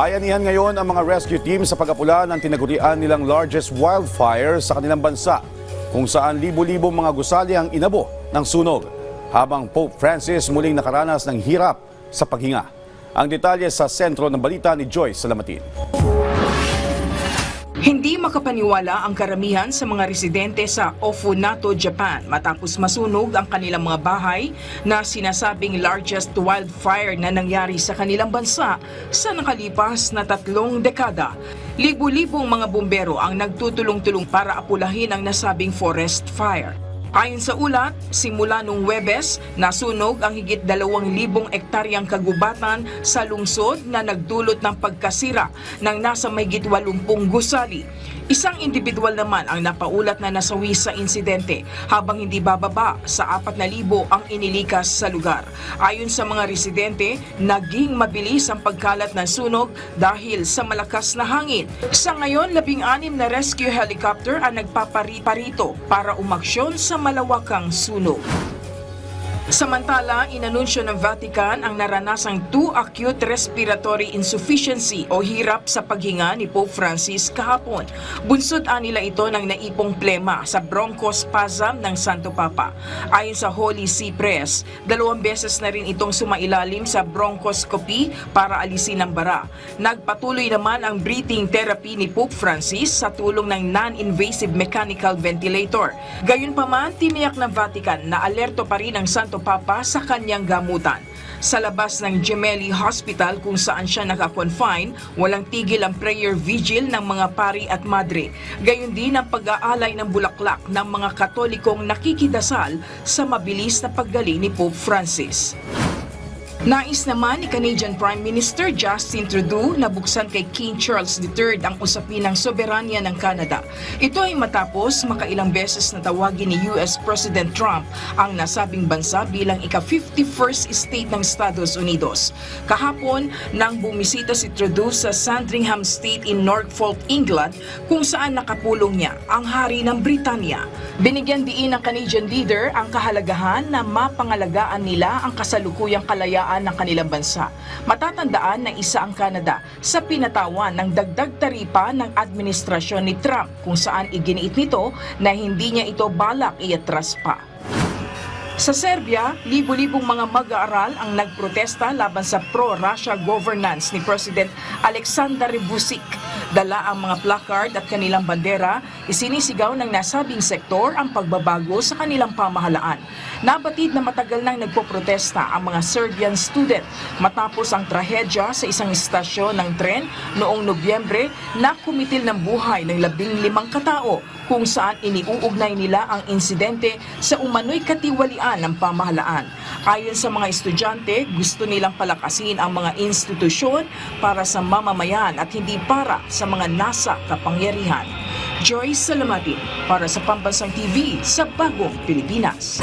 Bayanihan ngayon ang mga rescue team sa pag-apula ng tinagurian nilang largest wildfire sa kanilang bansa, kung saan libo-libong mga gusali ang inabo ng sunog, habang Pope Francis muling nakaranas ng hirap sa paghinga. Ang detalye sa sentro ng balita ni Joyce Salamatin. Hindi makapaniwala ang karamihan sa mga residente sa Ofunato, Japan matapos masunog ang kanilang mga bahay na sinasabing largest wildfire na nangyari sa kanilang bansa sa nakalipas na 3 dekada. Libo-libong mga bumbero ang nagtutulong-tulong para apulahin ang nasabing forest fire. Ayon sa ulat, simula nung Huwebes, nasunog ang higit 2,000 ektaryang kagubatan sa lungsod na nagdulot ng pagkasira ng nasa mahigit 80 gusali. Isang individual naman ang napaulat na nasawi sa insidente habang hindi bababa sa 4,000 ang inilikas sa lugar. Ayon sa mga residente, naging mabilis ang pagkalat ng sunog dahil sa malakas na hangin. Sa ngayon, 16 na rescue helicopter ang nagpaparito para umaksyon sa malawakang sunog. Samantala, inanunsyo ng Vatican ang naranasang 2 acute respiratory insufficiency o hirap sa paghinga ni Pope Francis kahapon. Bunsod nila ito ng naipong plema sa bronchospasm ng Santo Papa. Ayon sa Holy See Press, 2 beses na rin itong sumailalim sa bronchoscopy para alisin ang bara. Nagpatuloy naman ang breathing therapy ni Pope Francis sa tulong ng non-invasive mechanical ventilator. Gayunpaman, tiniyak ng Vatican na alerto pa rin ang Santo Papa sa kanyang gamutan. Sa labas ng Gemelli Hospital kung saan siya naka-confine, walang tigil ang prayer vigil ng mga pari at madre. Gayon din ang pag-aalay ng bulaklak ng mga Katolikong nakikidasal sa mabilis na paggaling ni Pope Francis. Nais naman ni Canadian Prime Minister Justin Trudeau na buksan kay King Charles III ang usapin ng soberanya ng Canada. Ito ay matapos makailang beses na tawagin ni US President Trump ang nasabing bansa bilang ika-51st state ng Estados Unidos. Kahapon, nang bumisita si Trudeau sa Sandringham State in Norfolk, England, kung saan nakapulong niya ang hari ng Britanya. Binigyan diin ng Canadian leader ang kahalagahan na mapangalagaan nila ang kasalukuyang kalayaan ng kanilang bansa. Matatandaan na isa ang Canada sa pinatawan ng dagdag taripa ng administrasyon ni Trump kung saan iginiit nito na hindi niya ito balak iatras pa. Sa Serbia, libo-libong mga mag-aaral ang nagprotesta laban sa pro-Russia governance ni President Alexander Vučić. Dala ang mga placard at kanilang bandera, isinisigaw ng nasabing sektor ang pagbabago sa kanilang pamahalaan. Nabatid na matagal nang nagpoprotesta ang mga Serbian student matapos ang trahedya sa isang istasyon ng tren noong Nobyembre na kumitil ng buhay ng 15 katao kung saan iniuugnay nila ang insidente sa umano'y katiwalian ng pamahalaan. Ayon sa mga estudyante, gusto nilang palakasin ang mga institusyon para sa mamamayan at hindi para sa mga nasa kapangyarihan. Joyce Salamatin para sa Pambansang TV sa Bagong Pilipinas.